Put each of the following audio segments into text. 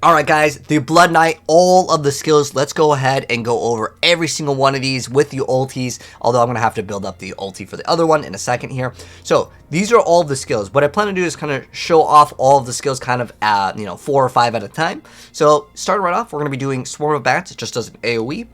Alright guys, the Blood Knight, all of the skills, let's go ahead and go over every single one of these with the ultis, although I'm going to have to build up the ulti for the other one in a second here. So, these are all the skills. What I plan to do is kind of show off all of the skills kind of at, 4 or 5 at a time. So, starting right off, we're going to be doing Swarm of Bats. It just does an AoE.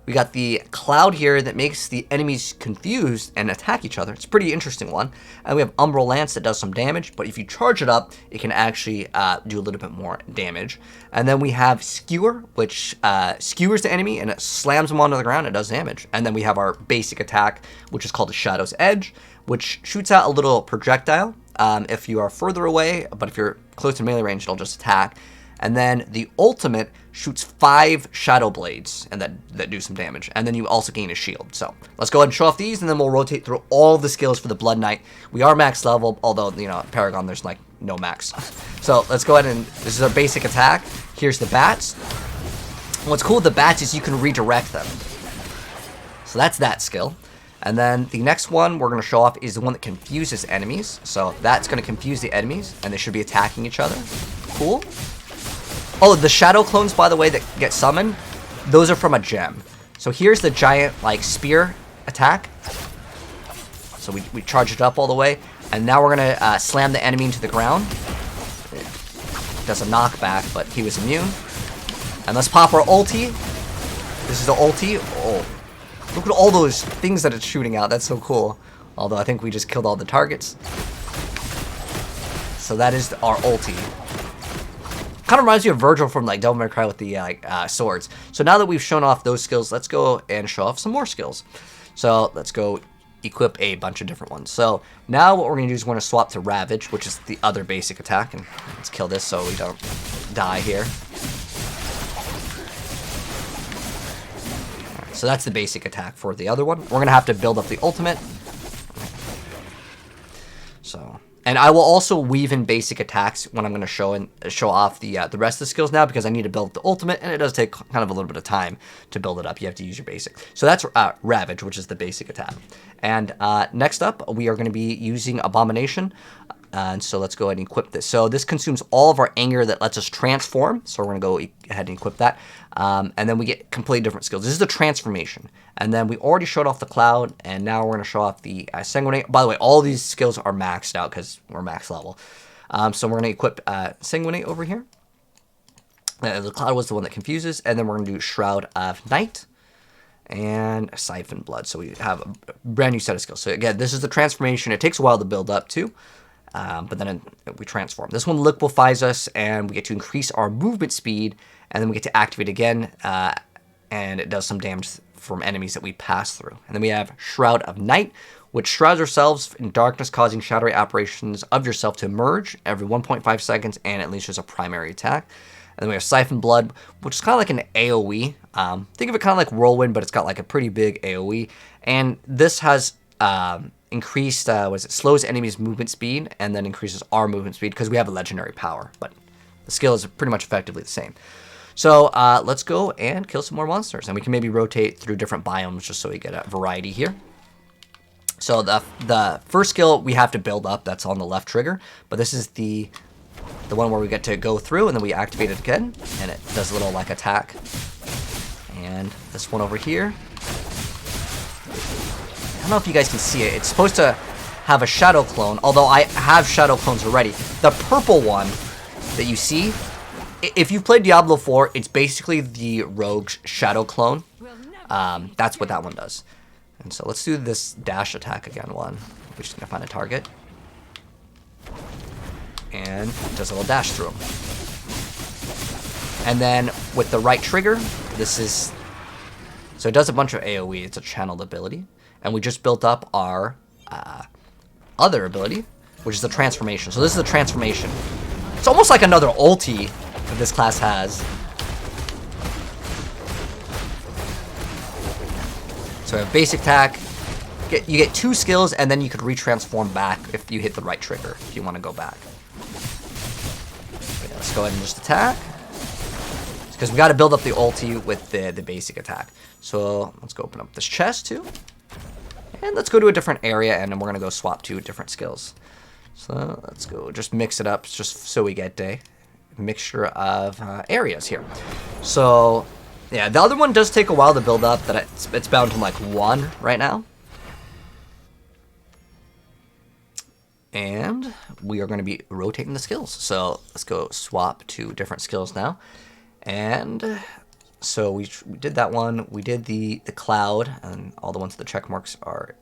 We got the cloud here that makes the enemies confused and attack each other. It's a pretty interesting one. And we have Umbral Lance that does some damage, but if you charge it up, it can actually do a little bit more damage. And then we have Skewer, which skewers the enemy and it slams them onto the ground and does damage. And then we have our basic attack, which is called the Shadow's Edge, which shoots out a little projectile if you are further away, but if you're close to melee range, it'll just attack. And then the ultimate shoots 5 shadow blades and that do some damage. And then you also gain a shield. So let's go ahead and show off these, and then we'll rotate through all the skills for the Blood Knight. We are max level, although, Paragon, there's like no max. So let's go ahead and, this is our basic attack. Here's the bats. What's cool with the bats is you can redirect them. So that's that skill. And then the next one we're going to show off is the one that confuses enemies. So that's going to confuse the enemies, and they should be attacking each other. Cool. Oh, the shadow clones, by the way, that get summoned, those are from a gem. So here's the giant, spear attack. So we charge it up all the way. And now we're going to slam the enemy into the ground. It does a knockback, but he was immune. And let's pop our ulti. This is the ulti. Oh, look at all those things that it's shooting out. That's so cool. Although I think we just killed all the targets. So that is our ulti. Kind of reminds me of Virgil from Devil May Cry with the swords. So now that we've shown off those skills, let's go and show off some more skills. So let's go equip a bunch of different ones. So now what we're going to do is we're going to swap to Ravage, which is the other basic attack. And let's kill this so we don't die here. Right, so that's the basic attack for the other one. We're going to have to build up the ultimate. So... And I will also weave in basic attacks when I'm going to show off the rest of the skills now, because I need to build the ultimate, and it does take kind of a little bit of time to build it up. You have to use your basic. So that's Ravage, which is the basic attack. And next up, we are going to be using Abomination. And so let's go ahead and equip this. So this consumes all of our anger that lets us transform. So we're going to go ahead and equip that. And then we get completely different skills. This is the transformation. And then we already showed off the cloud. And now we're going to show off the sanguinate. By the way, all these skills are maxed out because we're max level. So we're going to equip sanguinate over here. The cloud was the one that confuses. And then we're going to do Shroud of Night and Siphon Blood. So we have a brand new set of skills. So again, this is the transformation. It takes a while to build up too. But then we transform. This one liquefies us, and we get to increase our movement speed, and then we get to activate again, and it does some damage from enemies that we pass through. And then we have Shroud of Night, which shrouds ourselves in darkness, causing shadowy apparitions of yourself to emerge every 1.5 seconds, and it unleashes a primary attack. And then we have Siphon Blood, which is kind of like an AoE. Think of it kind of like Whirlwind, but it's got like a pretty big AoE. And this has... increased, slows enemies' movement speed, and then increases our movement speed because we have a legendary power, but the skill is pretty much effectively the same. So let's go and kill some more monsters, and we can maybe rotate through different biomes just so we get a variety here. So the first skill we have to build up, that's on the left trigger, but this is the one where we get to go through, and then we activate it again, and it does a little attack. And this one over here, I don't know if you guys can see it. It's supposed to have a shadow clone, although I have shadow clones already. The purple one that you see, if you've played Diablo 4, it's basically the rogue's shadow clone. That's what that one does. And so let's do this dash attack again. We're just going to find a target. And it does a little dash through him. And then with the right trigger, this is... So it does a bunch of AoE. It's a channeled ability. And we just built up our other ability, which is the transformation. So this is the transformation. It's almost like another ulti that this class has. So we have basic attack. You get 2 skills, and then you could retransform back if you hit the right trigger, if you want to go back. Okay, let's go ahead and just attack. Because we got to build up the ulti with the basic attack. So let's go open up this chest too. And let's go to a different area, and then we're going to go swap to different skills. So let's go just mix it up just so we get mixture of areas here. So yeah, the other one does take a while to build up. That it's bound to like 1 right now. And we are going to be rotating the skills. So let's go swap to different skills now. And so we did that one. We did the cloud, and all the ones with the check marks are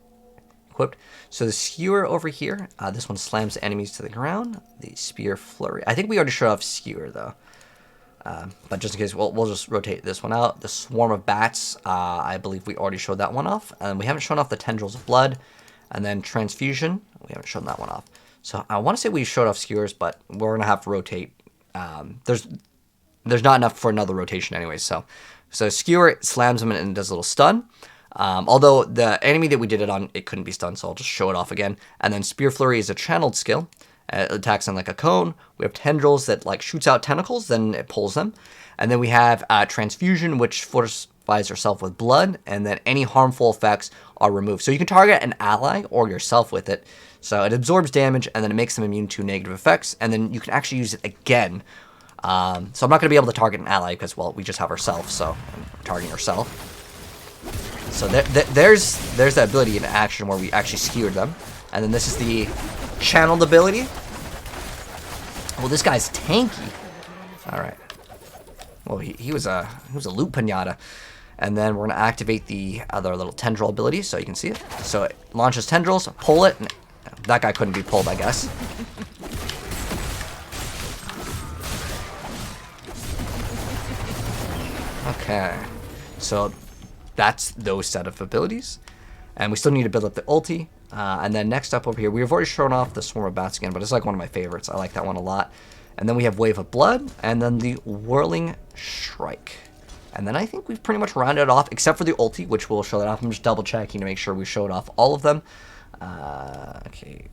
equipped. So the skewer over here, this one slams enemies to the ground. The spear flurry. I think we already showed off skewer though. But just in case, we'll just rotate this one out. The swarm of bats, I believe we already showed that one off. And we haven't shown off the tendrils of blood. And then transfusion, we haven't shown that one off. So I want to say we showed off skewers, but we're going to have to rotate. There's not enough for another rotation anyway. So skewer slams him and does a little stun. Although the enemy that we did it on, it couldn't be stunned, so I'll just show it off again. And then spear flurry is a channeled skill. It attacks on like a cone. We have tendrils that like shoots out tentacles, then it pulls them. And then we have transfusion, which fortifies yourself with blood, and then any harmful effects are removed. So you can target an ally or yourself with it. So it absorbs damage, and then it makes them immune to negative effects, and then you can actually use it again. So I'm not going to be able to target an ally because, well, we just have ourselves, so I'm targeting yourself. So there's the ability in action where we actually skewered them. And then this is the channeled ability. Well, this guy's tanky. All right. Well, he was a loot pinata. And then we're going to activate the other little tendril ability so you can see it. So it launches tendrils, pull it. And that guy couldn't be pulled, I guess. Okay. So that's those set of abilities. And we still need to build up the ulti. And then next up over here, we've already shown off the Swarm of Bats again, but it's like one of my favorites. I like that one a lot. And then we have Wave of Blood, and then the Whirling Strike. And then I think we've pretty much rounded it off, except for the ulti, which we'll show that off. I'm just double checking to make sure we showed off all of them. Okay.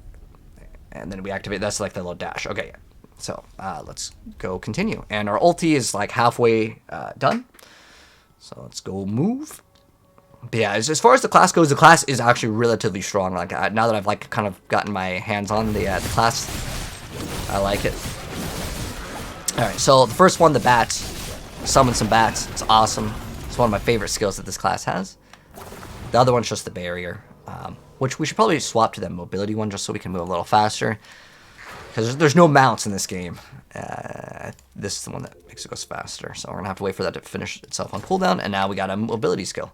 And then we activate, that's like the little dash. Okay, so let's go continue. And our ulti is like halfway done. So let's go move. But yeah, as far as the class goes, the class is actually relatively strong. Like now that I've like kind of gotten my hands on the class, I like it. All right, so the first one, the bats. Summon some bats. It's awesome. It's one of my favorite skills that this class has. The other one's just the barrier, which we should probably swap to that mobility one just so we can move a little faster. Because there's no mounts in this game. This is the one that makes it go faster. So we're going to have to wait for that to finish itself on cooldown. And now we got a mobility skill.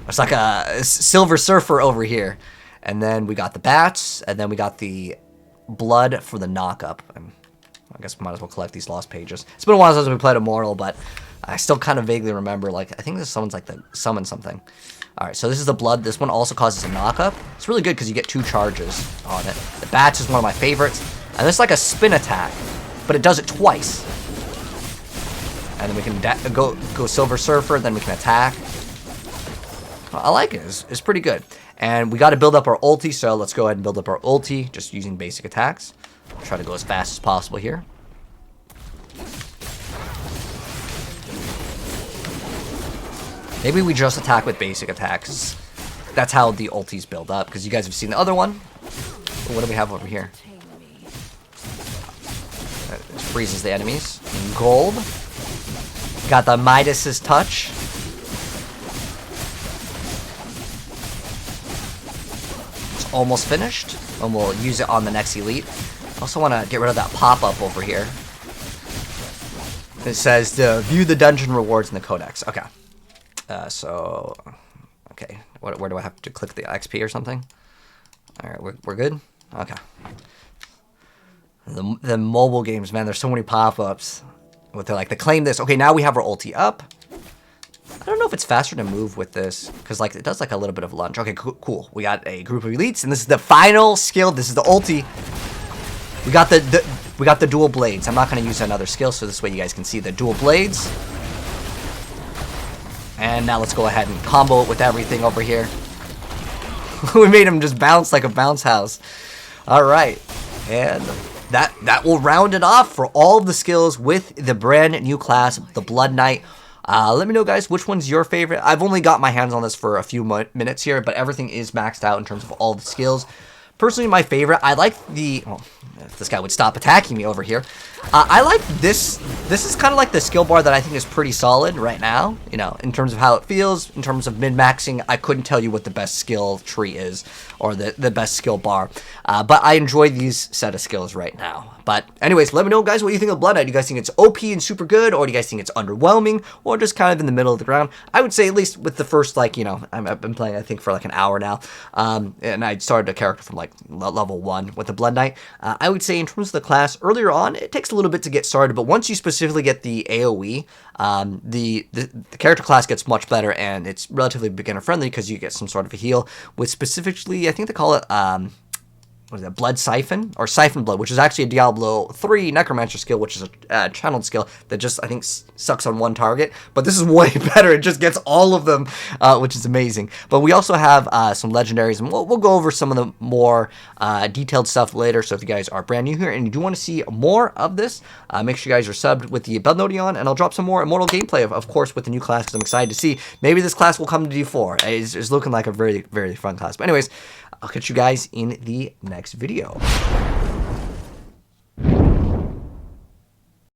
It's like a Silver Surfer over here. And then we got the bats. And then we got the blood for the knockup. And I guess we might as well collect these lost pages. It's been a while since we played Immortal, but I still kind of vaguely remember. Like I think this someone's like the summon something. All right, so this is the blood. This one also causes a knockup. It's really good because you get 2 charges on it. The bats is one of my favorites. And it's like a spin attack, but it does it twice. And then we can go Silver Surfer, then we can attack. I like it. It's pretty good. And we got to build up our ulti, so let's go ahead and build up our ulti just using basic attacks. Try to go as fast as possible here. Maybe we just attack with basic attacks. That's how the ultis build up, because you guys have seen the other one. What do we have over here? It freezes the enemies in gold. Got the Midas's touch. It's almost finished, and we'll use it on the next elite. I also want to get rid of that pop-up over here. It says to view the dungeon rewards in the codex. Okay. Okay. Where do I have to click the XP or something? All right, we're good? Okay. The mobile games, man, there's so many pop-ups. With like, the claim this. Okay, now we have our ulti up. I don't know if it's faster to move with this, because like it does like a little bit of lunge. Okay, cool. We got a group of elites, and this is the final skill. This is the ulti. We got the dual blades. I'm not going to use another skill, so this way you guys can see the dual blades. And now let's go ahead and combo it with everything over here. We made him just bounce like a bounce house. All right, and that will round it off for all of the skills with the brand new class, the BloodKnight. Let me know, guys, which one's your favorite. I've only got my hands on this for a few minutes here, but everything is maxed out in terms of all the skills. personally my favorite. I like the... Oh, if this guy would stop attacking me over here. I like this. This is kind of like the skill bar that I think is pretty solid right now. You know, in terms of how it feels, in terms of min-maxing, I couldn't tell you what the best skill tree is or the best skill bar. But I enjoy these set of skills right now. But anyways, let me know, guys, what you think of BloodKnight. Do you guys think it's OP and super good, or do you guys think it's underwhelming, or just kind of in the middle of the ground? I would say at least with the first, like, you know, I've been playing, I think, for like an hour now, and I started a character from like level 1 with the BloodKnight. I would say in terms of the class, earlier on, it takes a little bit to get started, but once you specifically get the AoE, the character class gets much better, and it's relatively beginner friendly because you get some sort of a heal with specifically, I think they call it, what is that, Blood Siphon? Or Siphon Blood, which is actually a Diablo 3 Necromancer skill, which is a channeled skill that just, I think, sucks on one target. But this is way better. It just gets all of them, which is amazing. But we also have some legendaries, and we'll go over some of the more detailed stuff later. So if you guys are brand new here and you do want to see more of this, make sure you guys are subbed with the bell notification on, and I'll drop some more Immortal gameplay, of course, with the new class, because I'm excited to see. Maybe this class will come to D4. It's looking like a very, very fun class. But anyways, I'll catch you guys in the next video.